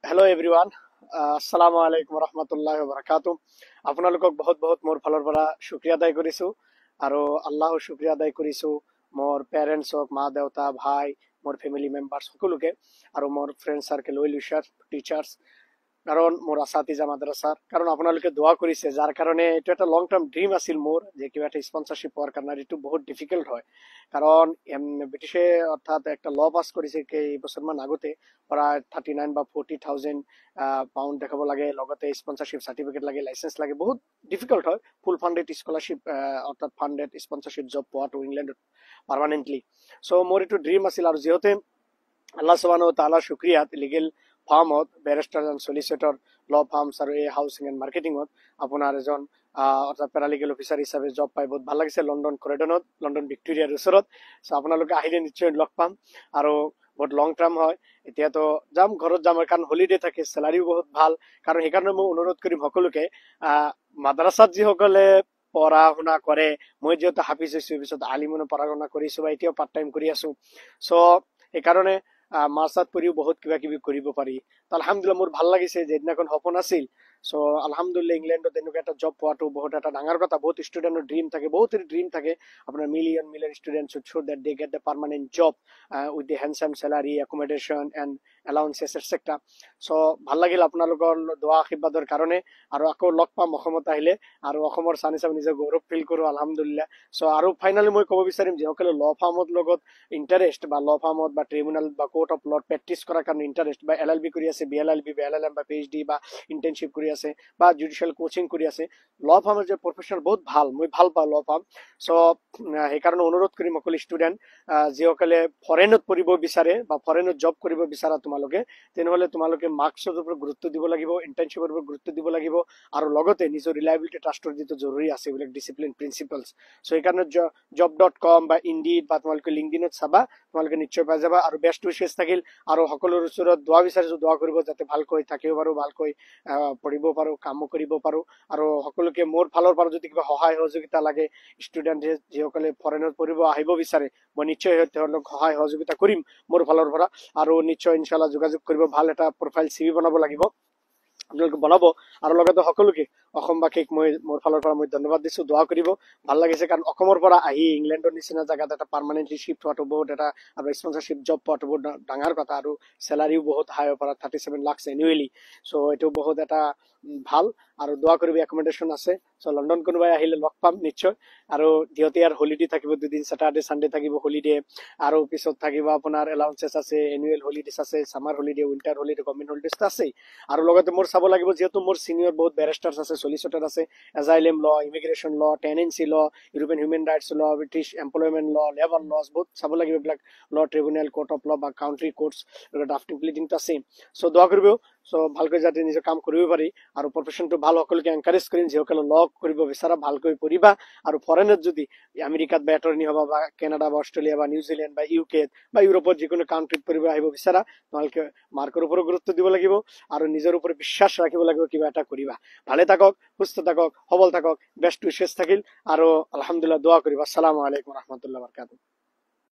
Hello everyone. अस्सलामु आलैकुम रहमतुल्लाहि व बाराकातुहू। আপোনালোকক বহুত বহুত মোৰ ফালৰ পৰা শুক্ৰিয়া আদায় কৰিছো আৰু আল্লাহৰ শুক্ৰিয়া আদায় কৰিছো মোৰ পেৰেণ্টছক, মা দেউতা, ভাই, মোৰ ফেমিলি মেম্বাৰ্ছ সকলোকে আৰু মোৰ friend circle, well wisher, teachers, কারণ মোর আসাতিজা মাদ্রাসার কারণ আপনাদেরকে দোয়া করেছে, যার কারণে এটা একটা লং টার্ম ড্রিম আছিল মোর যে কিবা একটা স্পন্সরশিপ পাওয়ার কারণে একটু বহুত ডিফিকাল্ট হয়। কারণ ব্রিটিশে অর্থাৎ একটা ল পাস করেছে এই বছরমান আগতে প্রায় 39 বা 40,000 পাউন্ড দেখাব লাগে, লগতে স্পন্সরশিপ সার্টিফিকেট লাগে, লাইসেন্স লাগে, বহুত ডিফিকাল্ট হয় ফুল ফান্ডেড স্কলারশিপ অর্থাৎ ফান্ডেড স্পন্সরশিপ জব পোৱাটো ইংলেণ্ডত পাৰ্মানেন্টলি। সো মোৰ একটু ড্ৰিম আছিল আৰ যেহেতু আল্লাহ সুবহানাহু ওয়া তাআলাৰ শুকৰিয়াত লিগেল ফাৰ্মত বেৰিষ্টাৰ এণ্ড চলিচিটৰ ল ফাৰ্মছ আৰু এই হাউচিং এণ্ড মাৰ্কেটিঙত আপোনাৰ এজন অৰ্থাৎ পেৰালিগেল অফিচাৰ হিচাপে জব পাই বহুত ভাল লাগিছে লণ্ডন কৰেডনত, লণ্ডন ভিক্টোৰিয়াৰ ওচৰত। চ' আপোনালোকে আহিলে নিশ্চয় লগ পাম আৰু বহুত লং টাৰ্ম হয়। এতিয়াতো যাম, ঘৰত যাম, কাৰণ হলিডে থাকে, চেলাৰিও বহুত ভাল। কাৰণ সেইকাৰণে মই অনুৰোধ কৰিম সকলোকে, মাদ্ৰাছাত যিসকলে পঢ়া শুনা কৰে, মই যিহেতু হাফিজ হৈছো, পিছত আলিমনো পঢ়া শুনা কৰিছো বা এতিয়াও পাৰ্ট টাইম কৰি আছো। চ' সেইকাৰণে মাৰ্চাত পঢ়িও বহুত কিবা কিবি কৰিব পাৰি। তো আলহামদুলিল্লাহ মোৰ ভাল লাগিছে, যেদিনাখন সপোন আছিল। চ' আলহামদুলিল্লাহ ইংলেণ্ডত এনেকুৱা এটা জব পোৱাটো বহুত এটা ডাঙৰ কথা। বহুত ষ্টুডেণ্টৰ ড্ৰিম থাকে, বহুত ড্ৰিম থাকে। আপোনাৰ million student should that they get the permanent job with the handsome salary, accommodation and allowances etc. চ' ভাল লাগিল আপোনালোকৰ দোৱা আশীৰ্বাদৰ কাৰণে। আৰু আকৌ লগ পাম অসমত আহিলে, আৰু অসমৰ চান হিচাপে নিজে গৌৰৱ ফিল কৰো আলহামদুলিল্লাহ। চ' আৰু ফাইনেলি মই ক'ব বিচাৰিম, যিসকলে ল ফাৰ্মত লগত ইণ্টাৰেষ্ট বা ল ফাৰ্মত বা ট্ৰিবিউনেল বা কোৰ্ট অফ লত প্ৰেক্টিছ কৰাৰ কাৰণে ইণ্টাৰেষ্ট, বা LLB কৰি আছে, BLLB বা LLM বা PhD বা ইণ্টাৰ্ণশ্বিপ কৰি আছে বা জুডিচিয়েল কোচিং কৰি আছে, ল ফাৰ্মৰ যে প্ৰফেশ্যন বহুত ভাল, মই ভাল পাওঁ ল ফাৰ্ম। চ' সেইকাৰণে অনুৰোধ কৰিম সকলো ষ্টুডেণ্ট যিসকলে ফৰেনত পঢ়িব বিচাৰে বা ফৰেনত জব কৰিব বিচাৰা তোমালোকে, তেনেহ'লে তোমালোকে মাৰ্কছৰ ওপৰত গুৰুত্ব দিব লাগিব, ইণ্টাৰ্ণশ্বিপৰ ওপৰত গুৰুত্ব দিব লাগিব, আৰু লগতে নিজৰ ৰিলায়েবিলিটি ট্ৰাষ্টৰ যিটো জৰুৰী আছে এইবিলাক ডিচিপ্লিন প্ৰিন্সিপালছ। চ' সেইকাৰণে job.com বা ইণ্ডিড বা তোমালোকে লিংকডিনত চাবা, তোমালোকে নিশ্চয় পাই যাবা। আৰু বেষ্ট উইচেছ থাকিল, আৰু সকলোৰ ওচৰত দোৱা বিচাৰিছো, দোৱা কৰিব যাতে ভালকৈ থাকিব পাৰো, ভালকৈ পঢ়িব পাৰো, কামো কৰিব পাৰো। আৰু সকলোকে মোৰ ফালৰ পৰা যদি কিবা সহায় সহযোগিতা লাগে, ষ্টুডেণ্ট যিসকলে ফৰেনত পঢ়িব আহিব বিচাৰে, মই নিশ্চয় তেওঁলোক সহায় সহযোগিতা কৰিম মোৰ ফালৰ পৰা। আৰু নিশ্চয় ইনশাল্লাহ যোগাযোগ কৰিব, ভাল এটা প্ৰফাইল CV বনাব লাগিব, আপোনালোকে বনাব। আৰু লগতে সকলোকে অসমবাসীক মই মোৰ ফালৰ পৰা মই ধন্যবাদ দিছো, দোৱা কৰিব। ভাল লাগিছে, কাৰণ অসমৰ পৰা আহি ইংলেণ্ডৰ নিচিনা জেগাত এটা পাৰ্মানেণ্টলি শিফ্ট হোৱাটো বহুত এটা, আৰু স্পন্সৰশ্বিপ জব পোৱাটো বহুত ডাঙৰ কথা, আৰু চেলাৰিও বহুত হাই পৰা 37 লাখ এনুৱেলি। চ' এইটো বহুত এটা ভাল, আৰু দোৱা কৰিব। একমডেশ্যন আছে, চ' লণ্ডন কোনোবাই আহিলে লগ পাম নিশ্চয়। আৰু যিহেতু ইয়াৰ হলিডে থাকিব, দুদিন চেটাৰডে চানডে থাকিব হলিডে, আৰু পিছত থাকিব আপোনাৰ এলাউন্সেছ আছে, এনুৱেল হলিডেজ আছে, summer holiday, winter holiday, government holidays আছেই। আৰু লগতে মোৰ চাব লাগিব, যিহেতু মোৰ চিনিয়ৰ বহুত বেৰিষ্টাৰ্ছ আছে, চলিচিটৰ আছে, এজাইলেম ল, ইমিগ্ৰেশ্যন ল, টেনেন্সি ল, ইউৰোপিয়ান হিউমেন ৰাইটছ ল, ব্ৰিটিছ এমপ্লয়মেণ্ট ল, লেবাৰ লছ, বহুত চাব লাগিব এইবিলাক ল, ট্ৰিবিউনেল, কোৰ্ট অফ ল বা কাউণ্ট্ৰি কোৰ্টছ, ড্ৰাফটিং প্লিডিংটো আছেই। চ' দোৱা কৰিব, চ' ভালকৈ যাতে নিজৰ কাম কৰিব পাৰি। আৰু প্ৰফেশ্যনটো ভাল, সকলোকে এনকাৰেজ কৰিম, যিসকলে ল কৰিব বিচাৰা ভালকৈ পঢ়িবা। আৰু ফৰেনত যদি আমেৰিকাত বা এটৰ্নি হ'বা, বা কেনাডা বা অষ্ট্ৰেলিয়া বা নিউজিলেণ্ড বা UK বা ইউৰোপত যিকোনো কাউণ্ট্ৰিত পঢ়িব আহিব বিচাৰা, তোমালোকে মাৰ্কৰ ওপৰত গুৰুত্ব দিব লাগিব, আৰু নিজৰ ওপৰত বিশ্বাস ৰাখিব লাগিব, কিবা এটা কৰিবা। ভালে থাকক, সুস্থ থাকক, সবল থাকক, বেষ্ট উইচেছ থাকিল, আৰু আলহামদুলিল্লাহ দোৱা কৰিবা। আসসালামু আলাইকুম ৰহমতুল্লাহ বাৰকাতুহু।